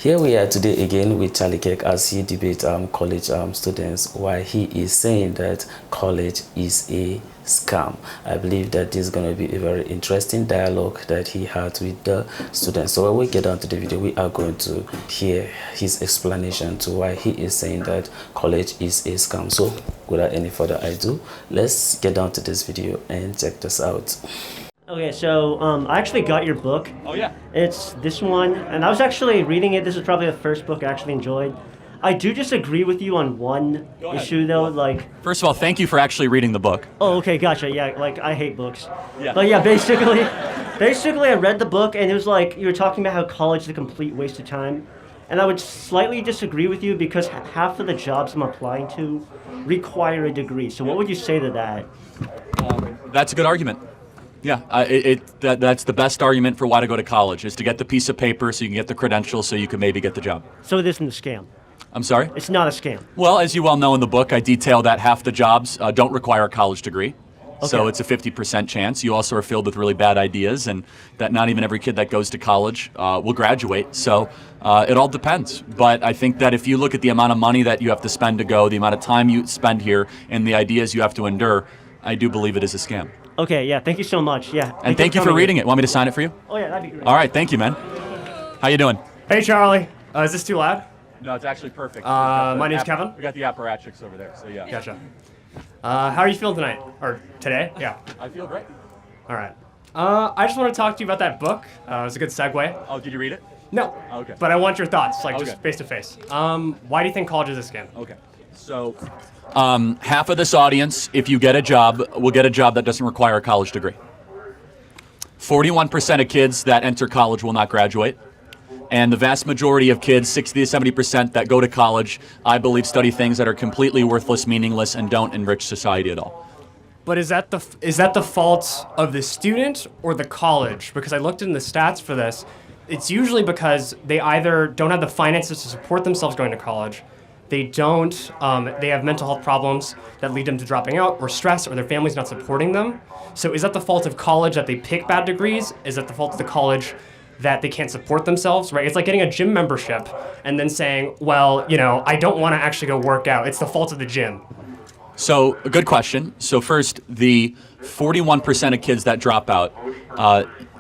Here we are today again with Charlie Kirk as he debates college students why he is saying that college is a scam. I believe that this is going to be a very interesting dialogue that he had with the students. So when we get down to the video, we are going to hear his explanation to why he is saying that college is a scam. So without any further ado, let's get down to this video and check this out. Okay, so I actually got your book. Oh, yeah. It's this one, and I was actually reading it. This is probably the first book I actually enjoyed. I do disagree with you on one issue, though. Like, first of all, thank you for actually reading the book. oh, okay, gotcha. Yeah, like I hate books. Yeah. But yeah, basically, I read the book, and it was like you were talking about how college is a complete waste of time, and I would slightly disagree with you because half of the jobs I'm applying to require a degree. So what would you say to that? That's a good argument. Yeah, that's the best argument for why to go to college, is to get the piece of paper so you can get the credentials so you can maybe get the job. So it isn't a scam. I'm sorry? It's not a scam. Well, as you well know in the book, I detail that half the jobs don't require a college degree. Okay. So it's a 50% chance. You also are filled with really bad ideas, and that not even every kid that goes to college will graduate. So it all depends. But I think that if you look at the amount of money that you have to spend to go, the amount of time you spend here, and the ideas you have to endure, I do believe it is a scam. Okay, yeah, thank you so much. Yeah. And thank you for reading it. Want me to sign it for you? Oh, yeah, that'd be great. All right, thank you, man. How you doing? Hey, Charlie. Is this too loud? No, it's actually perfect. My name's Kevin. We got the apparatchiks over there, so yeah. Gotcha. How are you feeling tonight? Or today? Yeah. I feel great. All right. I just want to talk to you about that book. It was a good segue. Oh, did you read it? No. Okay. But I want your thoughts, like Okay. just face to face. Why do you think college is a scam? Okay. So, half of this audience, if you get a job, will get a job that doesn't require a college degree. 41% of kids that enter college will not graduate. And the vast majority of kids, 60 to 70% that go to college, I believe study things that are completely worthless, meaningless, and don't enrich society at all. But is that the fault of the student or the college? Because I looked in the stats for this. It's usually because they either don't have the finances to support themselves going to college, they have mental health problems that lead them to dropping out, or stress, or their family's not supporting them. So is that the fault of college that they pick bad degrees? Is that the fault of the college that they can't support themselves, right? It's like getting a gym membership and then saying, well, I don't want to actually go work out. It's the fault of the gym. So, a good question. So first, the 41% of kids that drop out,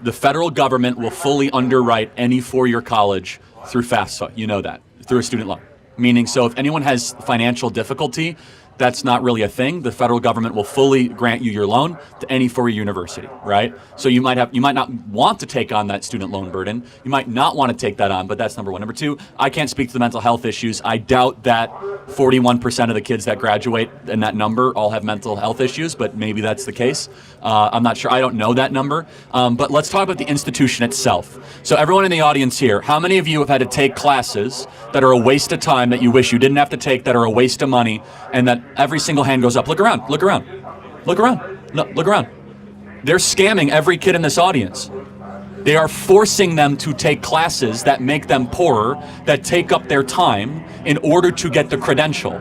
the federal government will fully underwrite any four-year college through FAFSA. You know that, through a student loan. Meaning, so if anyone has financial difficulty, that's not really a thing. The federal government will fully grant you your loan to any four-year university, right? So you might not want to take on that student loan burden. You might not want to take that on, but that's number one. Number two, I can't speak to the mental health issues. I doubt that 41% of the kids that graduate in that number all have mental health issues, but maybe that's the case. I'm not sure. I don't know that number. But let's talk about the institution itself. So everyone in the audience here, how many of you have had to take classes that are a waste of time that you wish you didn't have to take, that are a waste of money, and that every single hand goes up? Look around, look around, look around, no, look around. They're scamming every kid in this audience. They are forcing them to take classes that make them poorer, that take up their time in order to get the credential.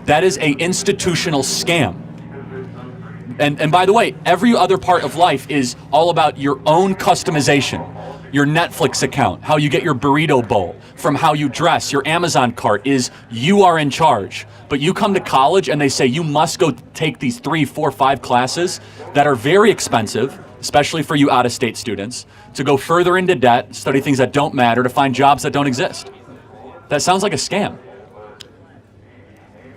That is an institutional scam. And by the way, every other part of life is all about your own customization. Your Netflix account, how you get your burrito bowl, from how you dress, your Amazon cart is you are in charge. But you come to college and they say you must go take these 3, 4, 5 classes that are very expensive, especially for you out-of-state students, to go further into debt, study things that don't matter, to find jobs that don't exist. That sounds like a scam.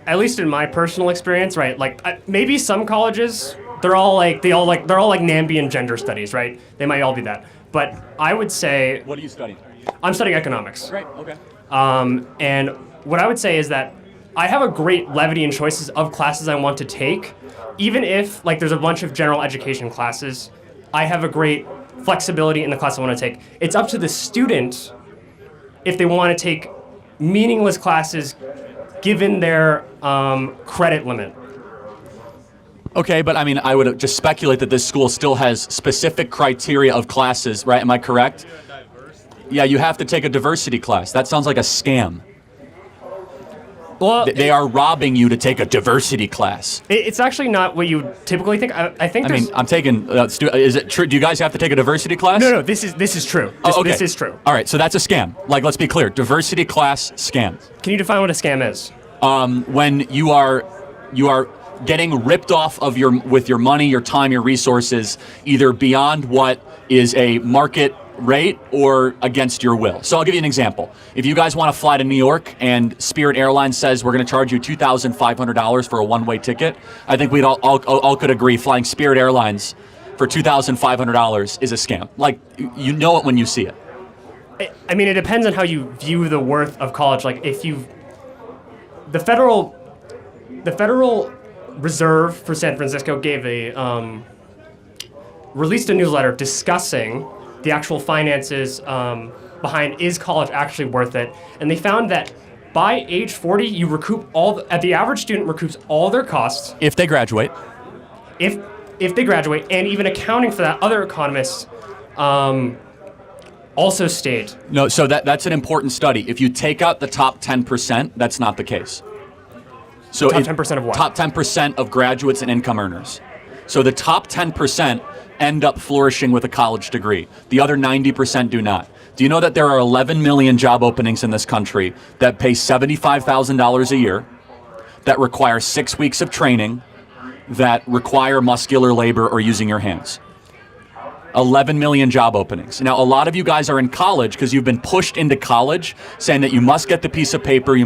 At least in my personal experience, right? Like maybe some colleges, they're all like NAMBY and gender studies, right? They might all be that. But I would say... What are you studying? I'm studying economics. Great, okay. And what I would say is that I have a great levity and choices of classes I want to take. Even if there's a bunch of general education classes, I have a great flexibility in the class I want to take. It's up to the student if they want to take meaningless classes given their credit limit. Okay, but I mean, I would just speculate that this school still has specific criteria of classes, right? Am I correct? Yeah, you have to take a diversity class. That sounds like a scam. Well, They are robbing you to take a diversity class. It's actually not what you would typically think. I think I there's... mean, I'm taking. Is it true? Do you guys have to take a diversity class? No, this is true. This is true. All right, so that's a scam. Like, let's be clear. Diversity class scam. Can you define what a scam is? When you are getting ripped off of with your money, your time, your resources, either beyond what is a market rate or against your will. So I'll give you an example. If you guys want to fly to New York and Spirit Airlines says we're going to charge you $2,500 for a one-way ticket, I think we'd all could agree flying Spirit Airlines for $2,500 is a scam. Like, you know it when you see it. I mean, it depends on how you view the worth of college. Like, if you, the Federal Reserve for San Francisco released a newsletter discussing the actual finances behind is college actually worth it, and they found that by age 40, you recoup the average student recoups all their costs If they graduate. if they graduate, and even accounting for that, other economists also state. No, so that's an important study. If you take out the top 10%, that's not the case. So Top 10% of what? Top 10% of graduates and income earners. So the top 10% end up flourishing with a college degree. The other 90% do not. Do you know that there are 11 million job openings in this country that pay $75,000 a year, that require 6 weeks of training, that require muscular labor or using your hands? 11 million job openings. Now, a lot of you guys are in college because you've been pushed into college saying that you must get the piece of paper,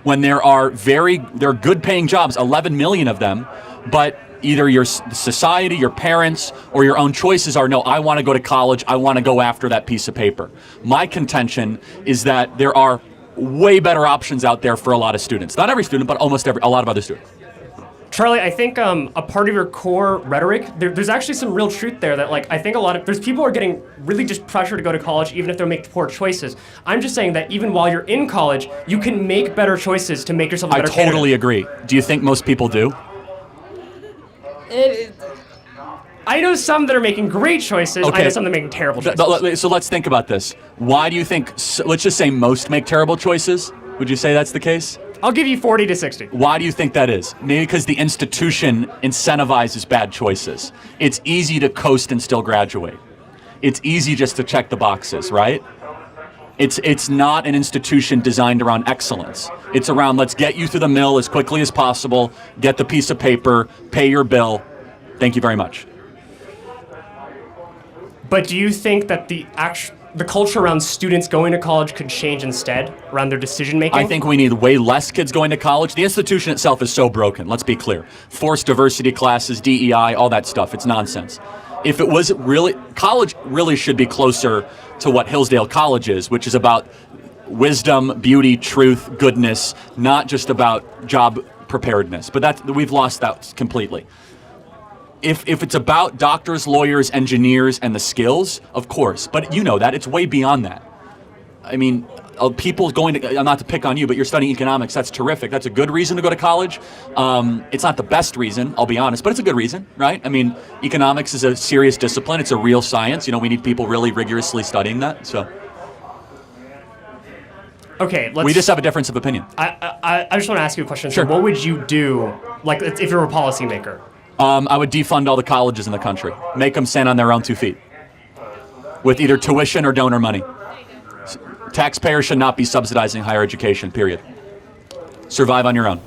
when there are good paying jobs, 11 million of them, but either your society, your parents, or your own choices are, no, I want to go to college, I want to go after that piece of paper. My contention is that there are way better options out there for a lot of students. Not every student, but a lot of other students. Charlie, I think a part of your core rhetoric, there's actually some real truth there that, like, I think there's people who are getting really just pressure to go to college even if they're making poor choices. I'm just saying that even while you're in college, you can make better choices to make yourself a better candidate. I totally agree. Do you think most people do? I know some that are making great choices. Okay. I know some that are making terrible choices. So let's think about this. Why do you think, let's just say most make terrible choices? Would you say that's the case? I'll give you 40 to 60. Why do you think that is? Maybe because the institution incentivizes bad choices. It's easy to coast and still graduate. It's easy just to check the boxes, right? It's not an institution designed around excellence. It's around, let's get you through the mill as quickly as possible, get the piece of paper, pay your bill. Thank you very much. But do you think that the culture around students going to college could change instead, around their decision making? I think we need way less kids going to college. The institution itself is so broken, let's be clear. Forced diversity classes, DEI, all that stuff, it's nonsense. If it was really, college really should be closer to what Hillsdale College is, which is about wisdom, beauty, truth, goodness, not just about job preparedness. But we've lost that completely. If it's about doctors, lawyers, engineers, and the skills, of course. But you know that. It's way beyond that. I mean, people going to, not to pick on you, but you're studying economics. That's terrific. That's a good reason to go to college. It's not the best reason, I'll be honest, but it's a good reason, right? I mean, economics is a serious discipline. It's a real science. You know, we need people really rigorously studying that. So. Okay, we just have a difference of opinion. I just want to ask you a question. Sure. So what would you do, like, if you're a policymaker? I would defund all the colleges in the country. Make them stand on their own 2 feet. With either tuition or donor money. Taxpayers should not be subsidizing higher education, period. Survive on your own.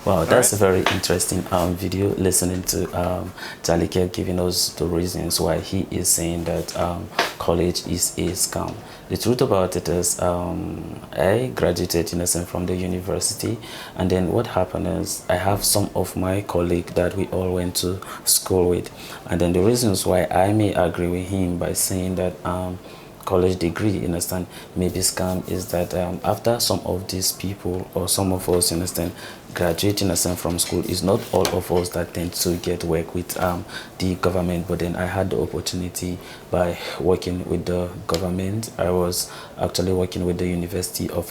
Wow, that's a very interesting video, listening to Charlie Kirk giving us the reasons why he is saying that college is a scam. The truth about it is I graduated from the university, and then what happened is I have some of my colleagues that we all went to school with, and then the reasons why I may agree with him by saying that college degree, you understand, maybe scam is that after some of these people or some of us, you understand, graduate in a sense from school, it's not all of us that tend to get work with the government, but then I had the opportunity by working with the government. I was actually working with the University of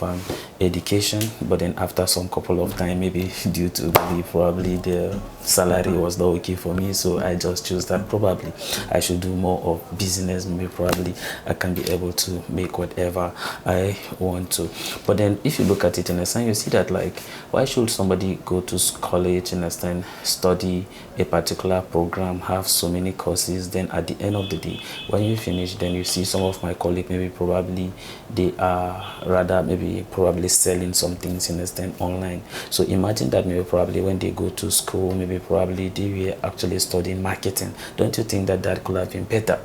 Education, but then after some couple of time, maybe due to probably the salary was not okay for me, so I just chose that probably I should do more of business. Maybe probably I can be able to make whatever I want to. But then if you look at it in a sense, you see that like, why should somebody go to college and study a particular program, have so many courses, then at the end of the day when you finish, then you see some of my colleagues, maybe probably they are rather maybe probably selling some things online. So imagine that maybe probably when they go to school, maybe probably they were actually studying marketing. Don't you think that that could have been better?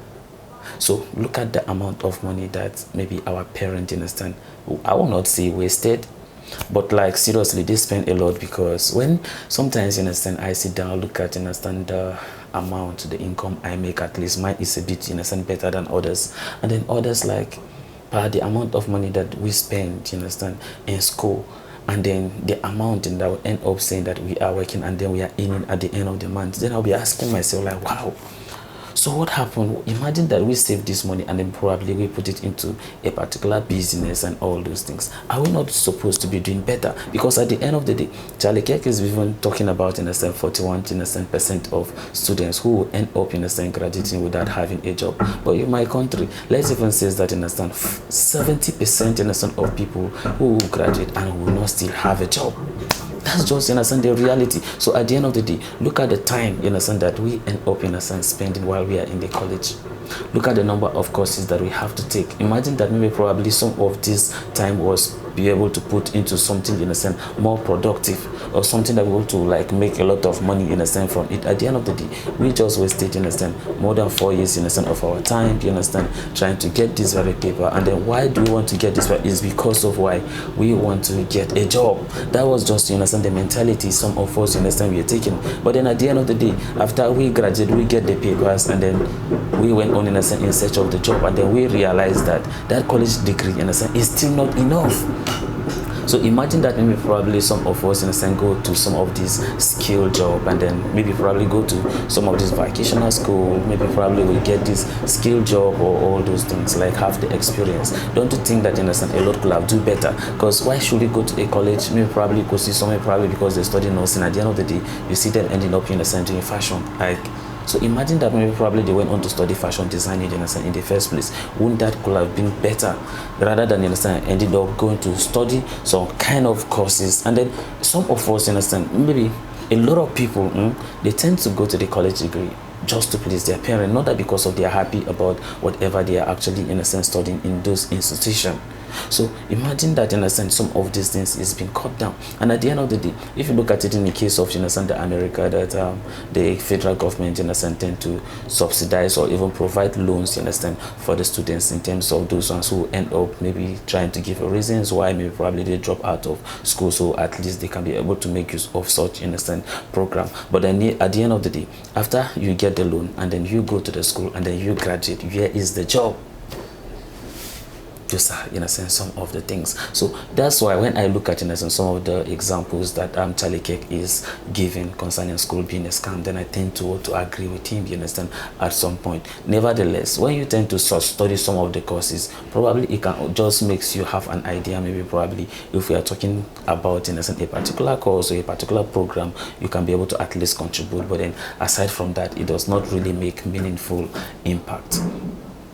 So look at the amount of money that maybe our parents I will not say wasted, but like seriously they spend a lot, because when sometimes I sit down, look at the amount, the income I make, at least mine is a bit better than others, and then others like the amount of money that we spend in school, and then the amount that will end up saying that we are working and then we are earning at the end of the month, then I'll be asking myself like, wow, so what happened? Imagine that we save this money and then probably we put it into a particular business and all those things. Are we not supposed to be doing better? Because at the end of the day, Charlie Kirk is even talking about 41% of students who will end up graduating without having a job. But in my country, let's even say that 70% of people who will graduate and will not still have a job. That's just the reality. So at the end of the day, look at the time that we end up spending while we are in the college. Look at the number of courses that we have to take. Imagine that maybe probably some of this time was be able to put into something more productive, or something that we want to like make a lot of money from it. At the end of the day, we just wasted more than 4 years of our time, trying to get this very paper. And then why do we want to get this? Is because of why we want to get a job. That was just the mentality some of us we are taking. But then at the end of the day, after we graduate, we get the papers, and then we went on in search of the job, and then we realized that that college degree is still not enough. So imagine that maybe probably some of us go to some of these skill job, and then maybe probably go to some of this vocational school, maybe probably we get this skill job or all those things, like have the experience. Don't you think that a lot could have do better? Because why should we go to a college, maybe probably go see somewhere probably because they study nursing, at the end of the day you see them ending up doing fashion. So imagine that maybe probably they went on to study fashion designing in the first place. Wouldn't that could have been better, rather than ended up going to study some kind of courses? And then some of us maybe a lot of people they tend to go to the college degree just to please their parents, not that because of they are happy about whatever they are actually studying in those institutions. So imagine that some of these things is being cut down. And at the end of the day, if you look at it in the case of the America, that the federal government tend to subsidize or even provide loans for the students, in terms of those ones who end up maybe trying to give reasons why maybe probably they drop out of school, so at least they can be able to make use of such program. But then at the end of the day, after you get the loan and then you go to the school and then you graduate, where is the job? Those are some of the things. So that's why when I look at some of the examples that Charlie Kirk is giving concerning school being a scam, then I tend to agree with him, at some point. Nevertheless, when you tend to study some of the courses, probably it can just makes you have an idea. Maybe probably if we are talking about a particular course or a particular program, you can be able to at least contribute. But then aside from that, it does not really make meaningful impact.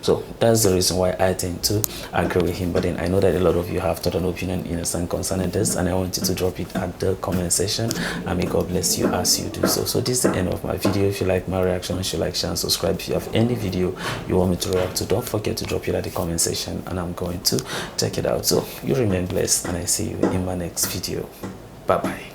So that's the reason why I tend to agree with him. But then I know that a lot of you have thought an opinion concerning this, and I want you to drop it at the comment section. And may God bless you as you do so. So this is the end of my video. If you like my reaction, you should like, share, and subscribe. If you have any video you want me to react to, don't forget to drop it at the comment section, and I'm going to check it out. So you remain blessed, and I see you in my next video. Bye bye.